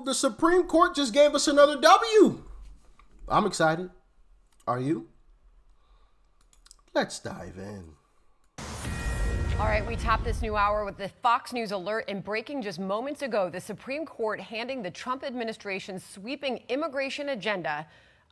the Supreme Court just gave us another W. I'm excited. Are you? Let's dive in. All right, we top this new hour with the Fox News alert, and breaking just moments ago, the Supreme Court handing the Trump administration's sweeping immigration agenda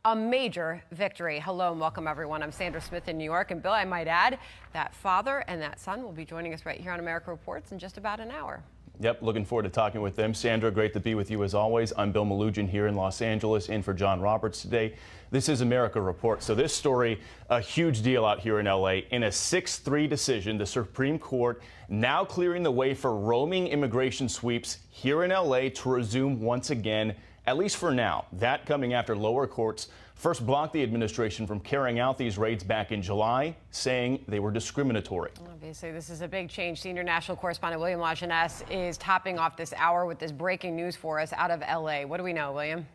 a major victory. Hello and welcome, everyone. I'm Sandra Smith in New York, and Bill, I might add, that father and that son will be joining us right here on America Reports in just about an hour. Yep, looking forward to talking with them. Sandra, great to be with you as always. I'm Bill Malugin here in Los Angeles, in for John Roberts today. This is America Report. So this story, a huge deal out here in L.A. In a 6-3 decision, the Supreme Court now clearing the way for roaming immigration sweeps here in L.A. to resume once again, at least for now. That coming after lower courts first blocked the administration from carrying out these raids back in July, saying they were discriminatory. Obviously, this is a big change. Senior national correspondent William Lajeunesse is topping off this hour with this breaking news for us out of L.A. What do we know, William?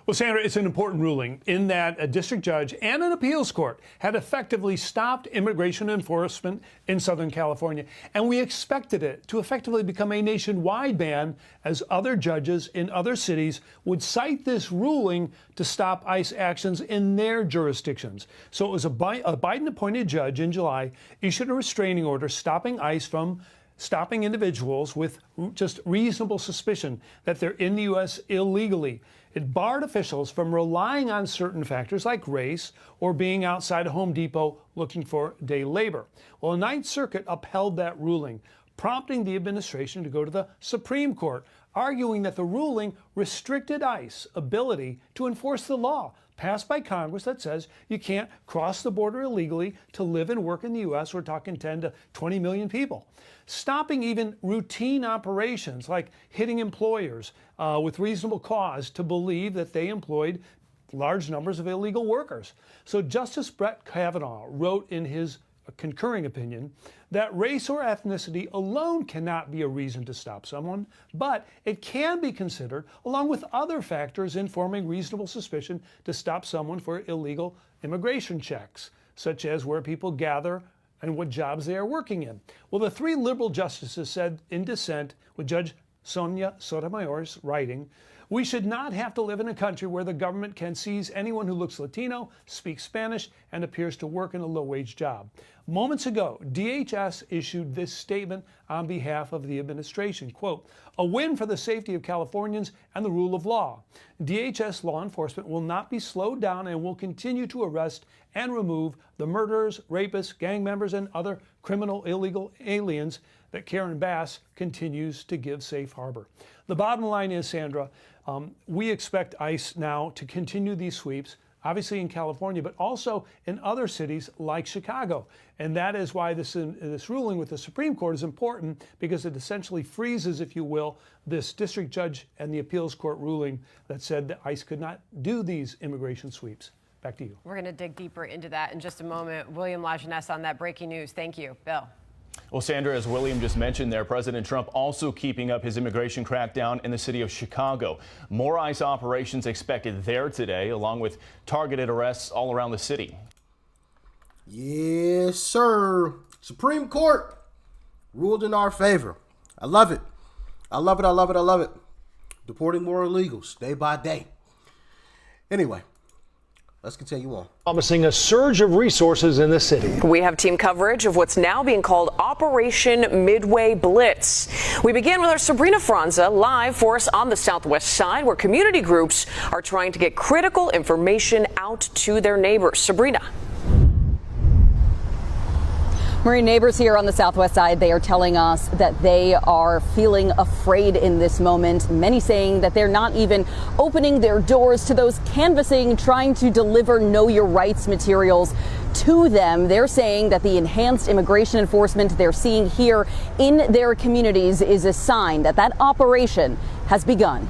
Well, Sandra, it's an important ruling in that a district judge and an appeals court had effectively stopped immigration enforcement in Southern California. And we expected it to effectively become a nationwide ban as other judges in other cities would cite this ruling to stop ICE actions in their jurisdictions. So it was a Biden-appointed judge in July issued a restraining order stopping ICE from stopping individuals with just reasonable suspicion that they're in the U.S. illegally. It barred officials from relying on certain factors like race or being outside a Home Depot looking for day labor. Well, the Ninth Circuit upheld that ruling, prompting the administration to go to the Supreme Court, arguing that the ruling restricted ICE's ability to enforce the law passed by Congress that says you can't cross the border illegally to live and work in the U.S. We're talking 10 to 20 million people. Stopping even routine operations like hitting employers with reasonable cause to believe that they employed large numbers of illegal workers. So Justice Brett Kavanaugh wrote in his concurring opinion that race or ethnicity alone cannot be a reason to stop someone, but it can be considered along with other factors informing reasonable suspicion to stop someone for illegal immigration checks, such as where people gather and what jobs they are working in. Well, the three liberal justices said in dissent with Judge Sonia Sotomayor's writing, we should not have to live in a country where the government can seize anyone who looks Latino, speaks Spanish, and appears to work in a low-wage job. Moments ago, DHS issued this statement on behalf of the administration, quote, a win for the safety of Californians and the rule of law. DHS law enforcement will not be slowed down and will continue to arrest and remove the murderers, rapists, gang members, and other criminal illegal aliens that Karen Bass continues to give safe harbor. The bottom line is, Sandra, we expect ICE now to continue these sweeps, obviously in California, but also in other cities like Chicago. And that is why this ruling with the Supreme Court is important, because it essentially freezes, if you will, this district judge and the appeals court ruling that said that ICE could not do these immigration sweeps. Back to you. We're going to dig deeper into that in just a moment. William Lajeunesse on that breaking news. Thank you. Bill. Well, Sandra, as William just mentioned there, President Trump also keeping up his immigration crackdown in the city of Chicago. More ICE operations expected there today, along with targeted arrests all around the city. Yes, sir. Supreme Court ruled in our favor. I love it. I love it. I love it. I love it. Deporting more illegals day by day. Anyway. Let's continue on. Promising a surge of resources in the city. We have team coverage of what's now being called Operation Midway Blitz. We begin with our Sabrina Franza live for us on the Southwest Side, where community groups are trying to get critical information out to their neighbors. Sabrina. Marie, neighbors here on the Southwest Side, they are telling us that they are feeling afraid in this moment. Many saying that they're not even opening their doors to those canvassing, trying to deliver Know Your Rights materials to them. They're saying that the enhanced immigration enforcement they're seeing here in their communities is a sign that that operation has begun.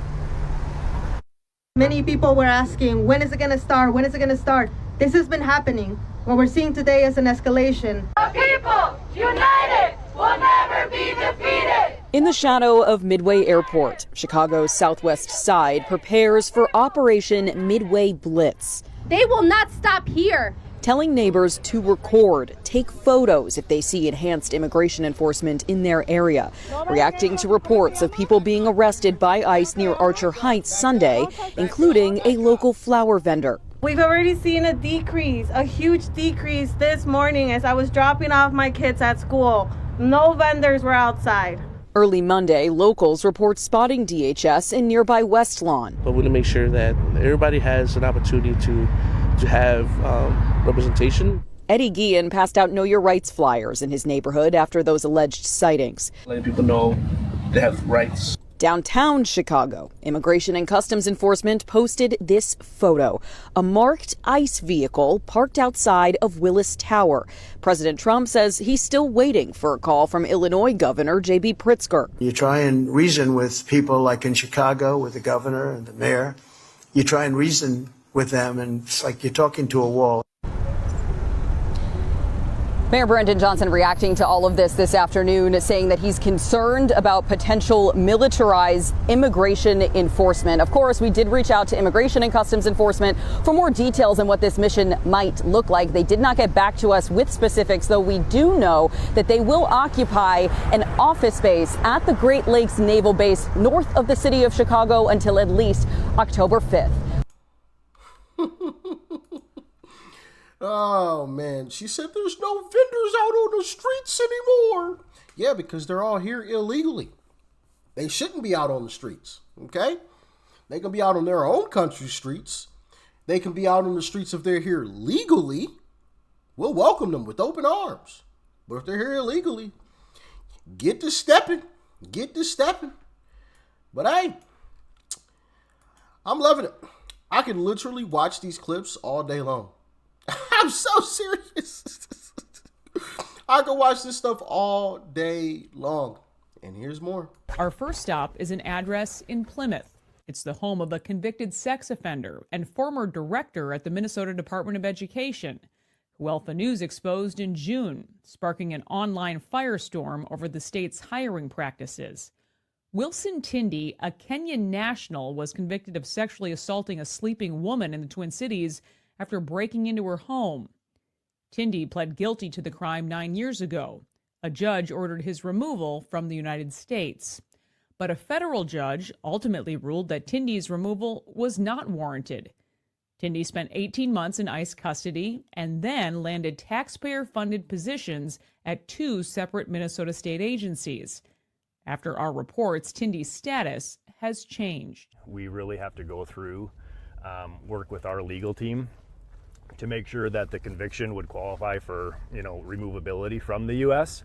Many people were asking, when is it going to start? When is it going to start? This has been happening. What we're seeing today is an escalation. The people, united, will never be defeated. In the shadow of Midway Airport, Chicago's Southwest Side prepares for Operation Midway Blitz. They will not stop here. telling neighbors to record, take photos if they see enhanced immigration enforcement in their area, reacting to reports of people being arrested by ICE near Archer Heights Sunday, including a local flower vendor. We've already seen a decrease, a huge decrease this morning as I was dropping off my kids at school. No vendors were outside. Early Monday, locals report spotting DHS in nearby West Lawn. But we want to make sure that everybody has an opportunity to have representation. Eddie Guillen passed out Know Your Rights flyers in his neighborhood after those alleged sightings. Letting people know they have rights. Downtown Chicago, Immigration and Customs Enforcement posted this photo. A marked ICE vehicle parked outside of Willis Tower. President Trump says he's still waiting for a call from Illinois Governor J.B. Pritzker. You try and reason with people like in Chicago with the governor and the mayor. You try and reason with them, and it's like you're talking to a wall. Mayor Brandon Johnson reacting to all of this afternoon, saying that he's concerned about potential militarized immigration enforcement. Of course, we did reach out to Immigration and Customs Enforcement for more details on what this mission might look like. They did not get back to us with specifics, though we do know that they will occupy an office space at the Great Lakes Naval Base north of the city of Chicago until at least October 5th. Oh, man. She said there's no vendors out on the streets anymore. Yeah, because they're all here illegally. They shouldn't be out on the streets, okay? They can be out on their own country streets. They can be out on the streets if they're here legally. We'll welcome them with open arms. But if they're here illegally, get to stepping. Get to stepping. But hey, I'm loving it. I can literally watch these clips all day long. I'm so serious. I can watch this stuff all day long. And here's more. Our first stop is an address in Plymouth. It's the home of a convicted sex offender and former director at the Minnesota Department of Education, who Alpha News exposed in June, sparking an online firestorm over the state's hiring practices. Wilson Tindy, a Kenyan national, was convicted of sexually assaulting a sleeping woman in the Twin Cities after breaking into her home. Tindy pled guilty to the crime 9 years ago. A judge ordered his removal from the United States. But a federal judge ultimately ruled that Tindy's removal was not warranted. Tindy spent 18 months in ICE custody and then landed taxpayer-funded positions at 2 separate Minnesota state agencies. After our reports, Tindy's status has changed. We really have to go through, work with our legal team to make sure that the conviction would qualify for, removability from the U.S.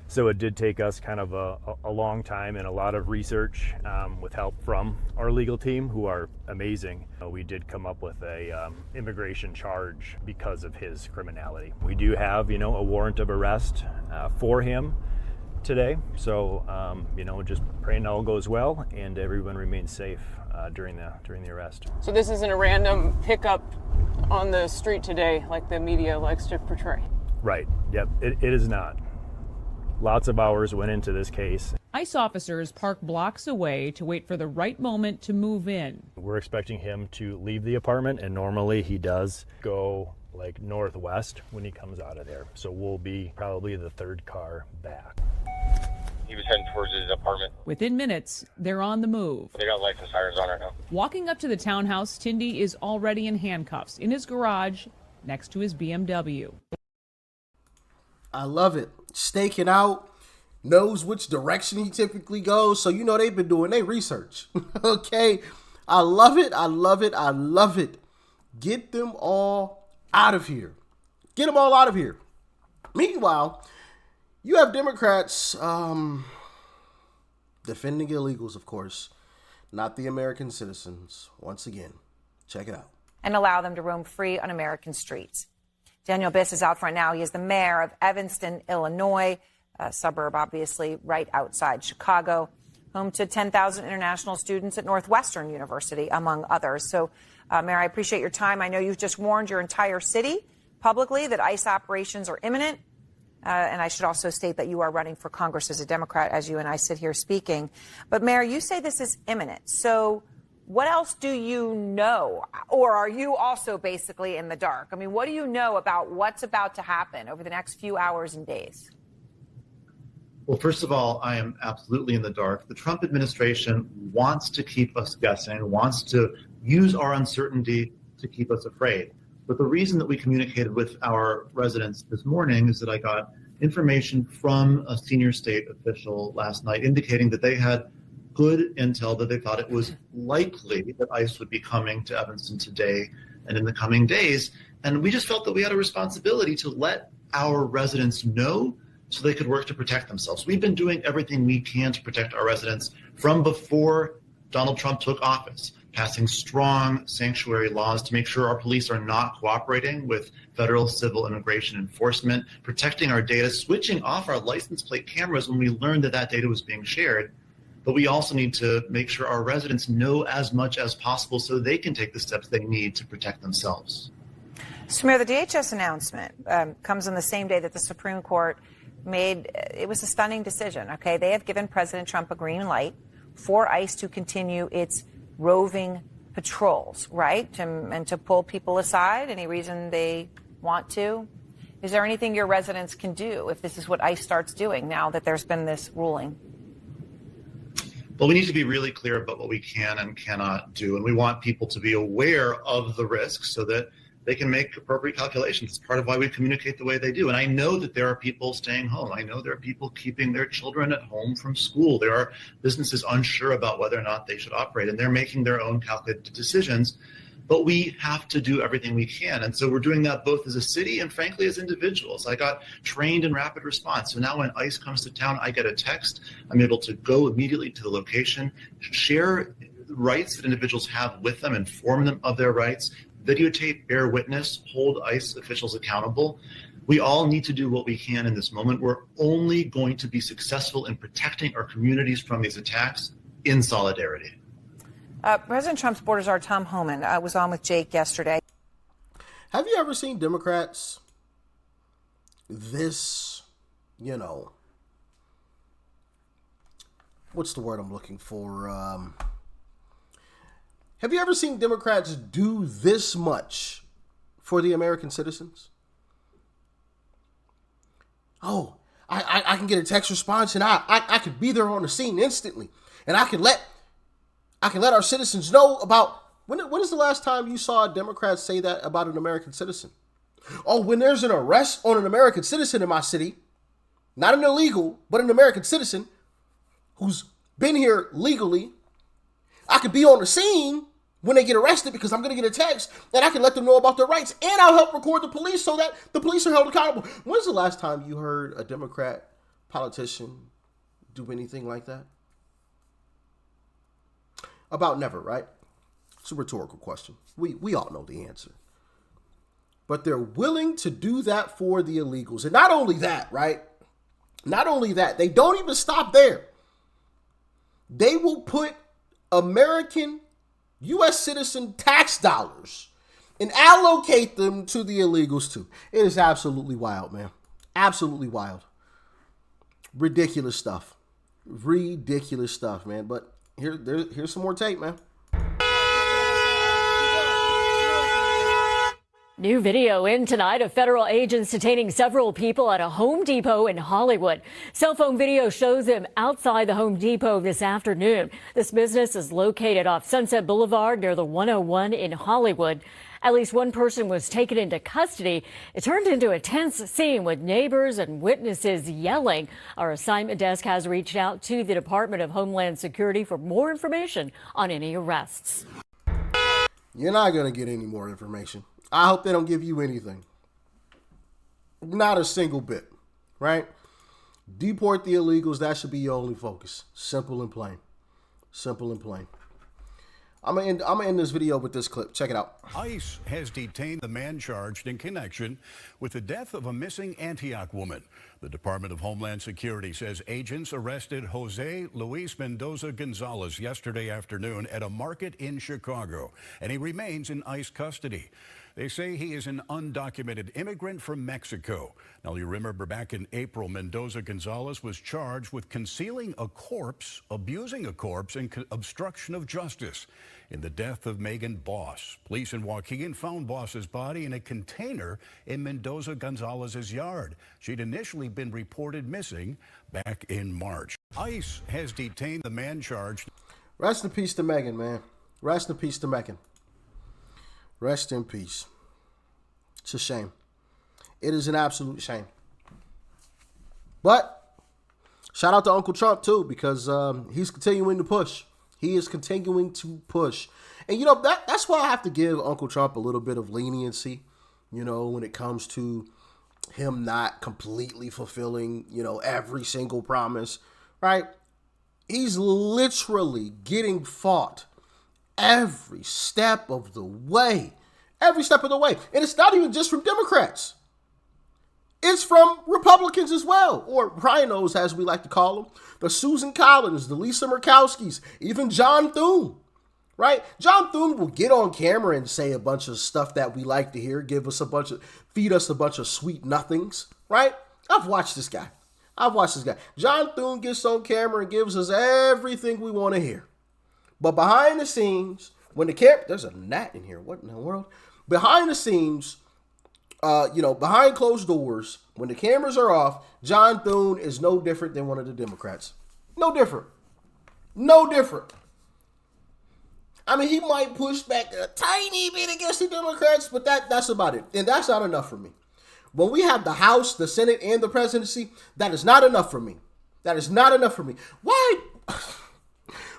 So it did take us kind of a long time and a lot of research with help from our legal team, who are amazing. We did come up with a immigration charge because of his criminality. We do have, a warrant of arrest for him today. So, just praying all goes well and everyone remains safe during the arrest. So this isn't a random pickup on the street today like the media likes to portray? Right. Yep. It is not. Lots of hours went into this case. ICE officers park blocks away to wait for the right moment to move in. We're expecting him to leave the apartment, and normally he does go northwest when he comes out of there. So we'll be probably the third car back. He was heading towards his apartment. Within minutes, they're on the move. They got lights and sirens on right now. Walking up to the townhouse, Tindy is already in handcuffs in his garage next to his BMW. I love it. Staking out, knows which direction he typically goes. So, they've been doing their research. Okay. I love it. I love it. I love it. Get them all out of here. Get them all out of here. Meanwhile, you have Democrats defending illegals, of course, not the American citizens. Once again, check it out. And allow them to roam free on American streets. Daniel Biss is out front now. He is the mayor of Evanston, Illinois, a suburb obviously right outside Chicago, home to 10,000 international students at Northwestern University, among others. So, Mayor, I appreciate your time. I know you've just warned your entire city publicly that ICE operations are imminent. And I should also state that you are running for Congress as a Democrat as you and I sit here speaking. But, Mayor, you say this is imminent. So What else do you know? Or are you also basically in the dark? I mean, what do you know about what's about to happen over the next few hours and days? Well, first of all, I am absolutely in the dark. The Trump administration wants to keep us guessing, wants to use our uncertainty to keep us afraid. But the reason that we communicated with our residents this morning is that I got information from a senior state official last night indicating that they had good intel that they thought it was likely that ICE would be coming to Evanston today and in the coming days. And we just felt that we had a responsibility to let our residents know so they could work to protect themselves. We've been doing everything we can to protect our residents from before Donald Trump took office, passing strong sanctuary laws to make sure our police are not cooperating with federal civil immigration enforcement, protecting our data, switching off our license plate cameras when we learned that that data was being shared. But we also need to make sure our residents know as much as possible so they can take the steps they need to protect themselves. Samir, the DHS announcement comes on the same day that the Supreme Court made, it was a stunning decision, okay? They have given President Trump a green light for ICE to continue its roving patrols, right? And to pull people aside, any reason they want to. Is there anything your residents can do if this is what ICE starts doing now that there's been this ruling? Well, we need to be really clear about what we can and cannot do. And we want people to be aware of the risks so that they can make appropriate calculations. It's part of why we communicate the way they do. And I know that there are people staying home. I know there are people keeping their children at home from school. There are businesses unsure about whether or not they should operate, and they're making their own calculated decisions. But we have to do everything we can. And so we're doing that both as a city and, frankly, as individuals. I got trained in rapid response. So now when ICE comes to town, I get a text. I'm able to go immediately to the location, share rights that individuals have with them, inform them of their rights, videotape, bear witness, hold ICE officials accountable. We all need to do what we can in this moment. We're only going to be successful in protecting our communities from these attacks in solidarity. President Trump's border czar Tom Homan was on with Jake yesterday. Have you ever seen Democrats this, what's the word I'm looking for? Have you ever seen Democrats do this much for the American citizens? Oh, I can get a text response and I could be there on the scene instantly. And I can let our citizens know about, when is the last time you saw a Democrat say that about an American citizen? Oh, when there's an arrest on an American citizen in my city, not an illegal, but an American citizen who's been here legally, I could be on the scene when they get arrested because I'm going to get a text and I can let them know about their rights and I'll help record the police so that the police are held accountable. When's the last time you heard a Democrat politician do anything like that? About never, right? It's a rhetorical question. We all know the answer. But they're willing to do that for the illegals. And not only that, right? Not only that, they don't even stop there. They will put American U.S. citizen tax dollars and allocate them to the illegals too. It is absolutely wild, man. Absolutely wild. Ridiculous stuff. Ridiculous stuff, man. But here's some more tape, man. New video in tonight of federal agents detaining several people at a Home Depot in Hollywood. Cell phone video shows them outside the Home Depot this afternoon. This business is located off Sunset Boulevard near the 101 in Hollywood. At least one person was taken into custody. It turned into a tense scene with neighbors and witnesses yelling. Our assignment desk has reached out to the Department of Homeland Security for more information on any arrests. You're not going to get any more information. I hope they don't give you anything. Not a single bit, right? Deport the illegals. That should be your only focus. Simple and plain. Simple and plain. I'm gonna end this video with this clip. Check it out. ICE has detained the man charged in connection with the death of a missing Antioch woman. The Department of Homeland Security says agents arrested Jose Luis Mendoza Gonzalez yesterday afternoon at a market in Chicago, and he remains in ICE custody. They say he is an undocumented immigrant from Mexico. Now, you remember back in April, Mendoza Gonzalez was charged with concealing a corpse, abusing a corpse, and obstruction of justice in the death of Megan Boss. Police in Waukegan found Boss's body in a container in Mendoza Gonzalez's yard. She'd initially been reported missing back in March. ICE has detained the man charged. Rest in peace to Megan, man. Rest in peace to Megan. Rest in peace. It's a shame. It is an absolute shame. But shout out to Uncle Trump, too, because he's continuing to push. He is continuing to push. And, you know, that's why I have to give Uncle Trump a little bit of leniency, you know, when it comes to him not completely fulfilling, you know, every single promise, right? He's literally getting fought every step of the way. Every step of the way. And it's not even just from Democrats. It's from Republicans as well, or rhinos, as we like to call them. The Susan Collins, the Lisa Murkowskis, even John Thune, right? John Thune will get on camera and say a bunch of stuff that we like to hear, feed us a bunch of sweet nothings, right? I've watched this guy. John Thune gets on camera and gives us everything we want to hear. But behind the scenes, when the camera, there's a gnat in here. What in the world? Behind the scenes, behind closed doors, when the cameras are off, John Thune is no different than one of the Democrats. No different. I mean, he might push back a tiny bit against the Democrats, but that's about it. And that's not enough for me. When we have the House, the Senate, and the presidency, that is not enough for me.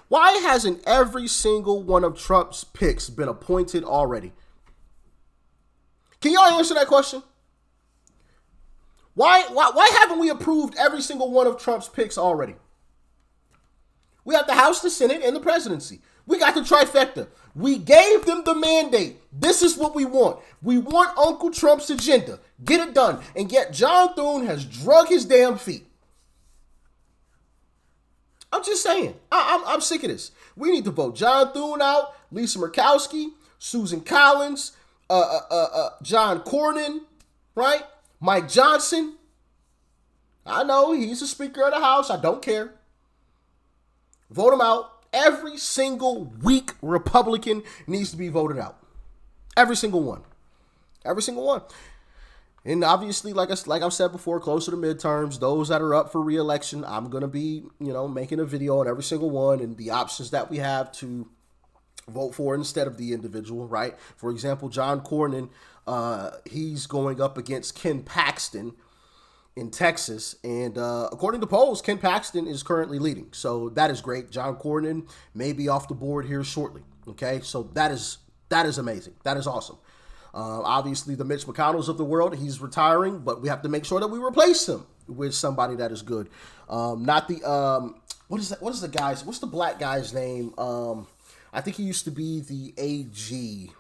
Why hasn't every single one of Trump's picks been appointed already? Can y'all answer that question? Why haven't we approved every single one of Trump's picks already? We have the House, the Senate, and the presidency. We got the trifecta. We gave them the mandate. This is what we want. We want Uncle Trump's agenda. Get it done. And yet John Thune has drug his damn feet. I'm just saying. I'm sick of this. We need to vote John Thune out, Lisa Murkowski, Susan Collins, John Cornyn, right? Mike Johnson. I know he's the Speaker of the House. I don't care. Vote him out. Every single weak Republican needs to be voted out. Every single one. And obviously, like I've said before, closer to midterms, those that are up for re-election, I'm going to be, making a video on every single one and the options that we have to vote for instead of the individual, right? For example, John Cornyn, he's going up against Ken Paxton in Texas. And according to polls, Ken Paxton is currently leading. So that is great. John Cornyn may be off the board here shortly. Okay, so that is amazing. That is awesome. Obviously, the Mitch McConnells of the world, he's retiring, but we have to make sure that we replace him with somebody that is good. Not the, what's the black guy's name? I think he used to be the AG.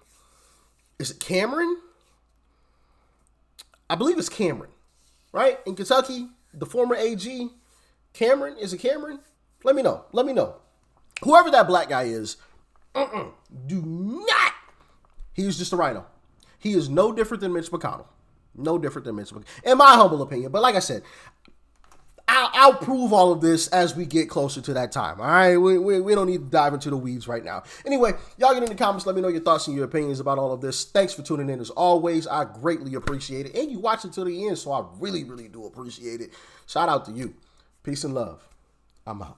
Is it Cameron? I believe it's Cameron, right? In Kentucky, the former AG, Cameron. Is it Cameron? Let me know. Whoever that black guy is, do not. He was just a rhino. He is no different than Mitch McConnell. In my humble opinion. But like I said, I'll prove all of this as we get closer to that time. All right, we don't need to dive into the weeds right now. Anyway, y'all get in the comments. Let me know your thoughts and your opinions about all of this. Thanks for tuning in as always. I greatly appreciate it. And you watch it till the end, so I really, really do appreciate it. Shout out to you. Peace and love. I'm out.